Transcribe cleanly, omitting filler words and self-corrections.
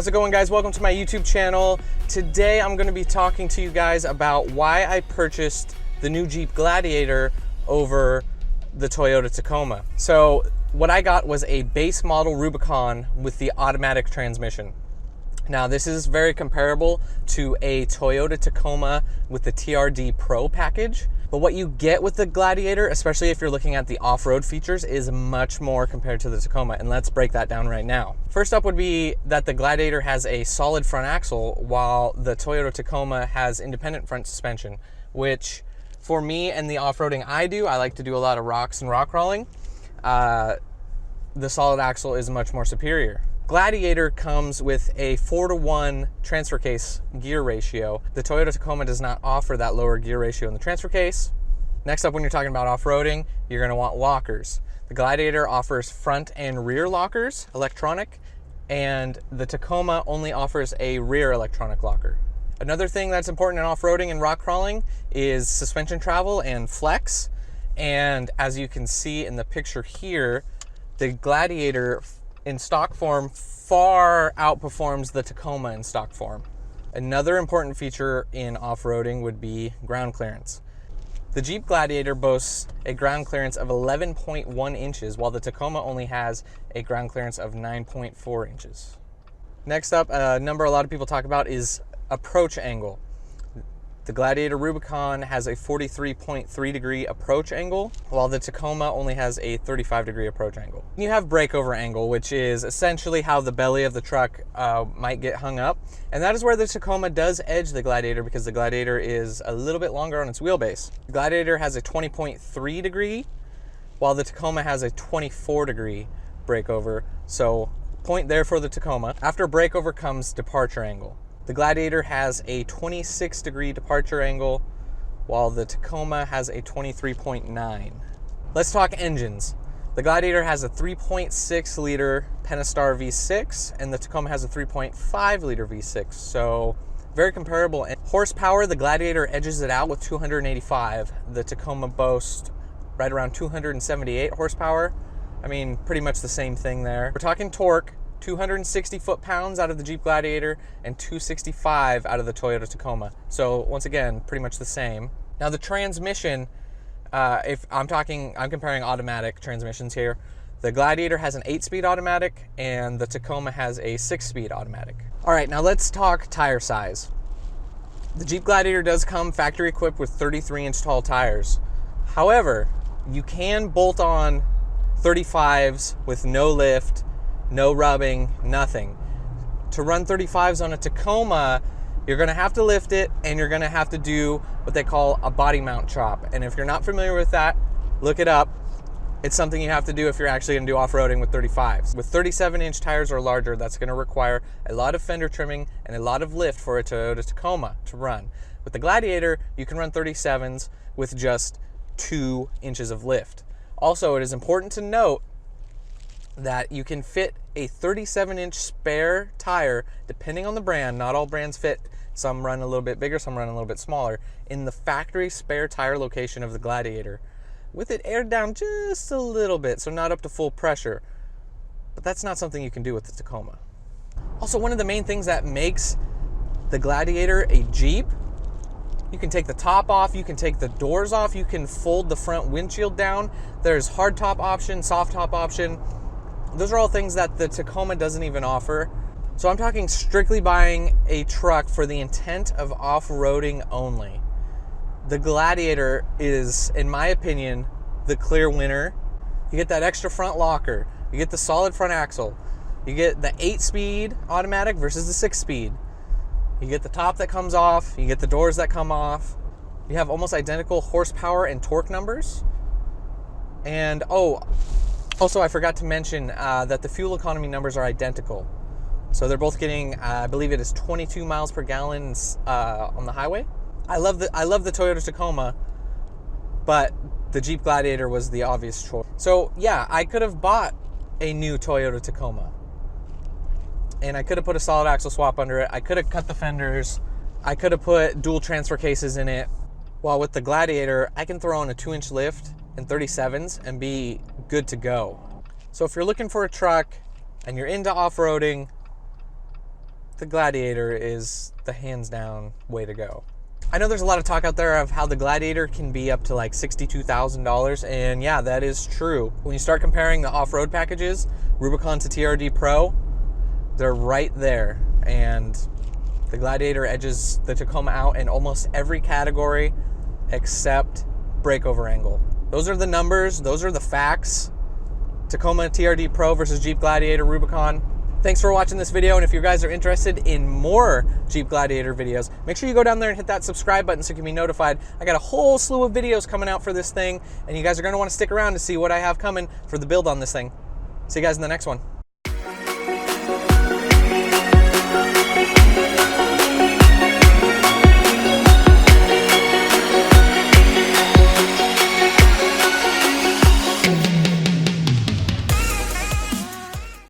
How's it going, guys? Welcome to my YouTube channel. Today I'm going to be talking to you guys about why I purchased the new Jeep Gladiator over the Toyota Tacoma. So what I got was a base model Rubicon with the automatic transmission. Now this is very comparable to a Toyota Tacoma with the TRD Pro package. But what you get with the Gladiator, especially if you're looking at the off-road features, is much more compared to the Tacoma, and let's break that down right now. First up would be that the Gladiator has a solid front axle, while the Toyota Tacoma has independent front suspension, which for me and the off-roading I like to do a lot of rocks and rock crawling. The solid axle is much more superior. Gladiator comes with a 4:1 transfer case gear ratio. The Toyota Tacoma does not offer that lower gear ratio in the transfer case. Next up, when you're talking about off-roading, you're going to want lockers. The Gladiator offers front and rear lockers, electronic, and the Tacoma only offers a rear electronic locker. Another thing that's important in off-roading and rock crawling is suspension travel and flex. And as you can see in the picture here, the Gladiator in stock form far outperforms the Tacoma in stock form. Another important feature in off-roading would be ground clearance. The Jeep Gladiator boasts a ground clearance of 11.1 inches, while the Tacoma only has a ground clearance of 9.4 inches. Next up, a number a lot of people talk about is approach angle. The Gladiator Rubicon has a 43.3 degree approach angle, while the Tacoma only has a 35 degree approach angle. You have breakover angle, which is essentially how the belly of the truck might get hung up. And that is where the Tacoma does edge the Gladiator, because the Gladiator is a little bit longer on its wheelbase. The Gladiator has a 20.3 degree, while the Tacoma has a 24 degree breakover. So point there for the Tacoma. After breakover comes departure angle. The Gladiator has a 26 degree departure angle, while the Tacoma has a 23.9. Let's talk engines. The Gladiator has a 3.6 liter Pentastar V6, and the Tacoma has a 3.5 liter V6, so very comparable. Horsepower, the Gladiator edges it out with 285. The Tacoma boasts right around 278 horsepower. I mean, pretty much the same thing there. We're talking torque. 260 foot-pounds out of the Jeep Gladiator and 265 out of the Toyota Tacoma. So once again, pretty much the same. Now the transmission, if I'm comparing automatic transmissions here. The Gladiator has an 8-speed automatic and the Tacoma has a 6-speed automatic. All right, now let's talk tire size. The Jeep Gladiator does come factory equipped with 33-inch tall tires. However, you can bolt on 35s with no lift, no rubbing, nothing. To run 35s on a Tacoma, you're gonna have to lift it and you're gonna have to do what they call a body mount chop. And if you're not familiar with that, look it up. It's something you have to do if you're actually gonna do off-roading with 35s. With 37-inch tires or larger, that's gonna require a lot of fender trimming and a lot of lift for a Toyota Tacoma to run. With the Gladiator, you can run 37s with just 2 inches of lift. Also, it is important to note that you can fit a 37-inch spare tire, depending on the brand. Not all brands fit. Some run a little bit bigger, some run a little bit smaller, in the factory spare tire location of the Gladiator, with it aired down just a little bit, so not up to full pressure. But that's not something you can do with the Tacoma. Also, one of the main things that makes the Gladiator a Jeep, you can take the top off, you can take the doors off, you can fold the front windshield down. There's hard top option, soft top option. Those are all things that the Tacoma doesn't even offer. So I'm talking strictly buying a truck for the intent of off-roading only. The Gladiator is, in my opinion, the clear winner. You get that extra front locker, you get the solid front axle, you get the 8-speed automatic versus the 6-speed. You get the top that comes off, you get the doors that come off. You have almost identical horsepower and torque numbers. And also, I forgot to mention that the fuel economy numbers are identical. So they're both getting, I believe it is 22 miles per gallon on the highway. I love the Toyota Tacoma, but the Jeep Gladiator was the obvious choice. So yeah, I could have bought a new Toyota Tacoma, and I could have put a solid axle swap under it. I could have cut the fenders. I could have put dual transfer cases in it. While with the Gladiator, I can throw on a 2-inch lift and 37s and be good to go. So if you're looking for a truck and you're into off-roading, the Gladiator is the hands down way to go. I know there's a lot of talk out there of how the Gladiator can be up to like $62,000, and yeah, that is true. When you start comparing the off-road packages, Rubicon to TRD Pro, they're right there, and the Gladiator edges the Tacoma out in almost every category except breakover angle. Those are the numbers, those are the facts. Tacoma TRD Pro versus Jeep Gladiator Rubicon. Thanks for watching this video, and if you guys are interested in more Jeep Gladiator videos, make sure you go down there and hit that subscribe button so you can be notified. I got a whole slew of videos coming out for this thing, and you guys are going to want to stick around to see what I have coming for the build on this thing. See you guys in the next one.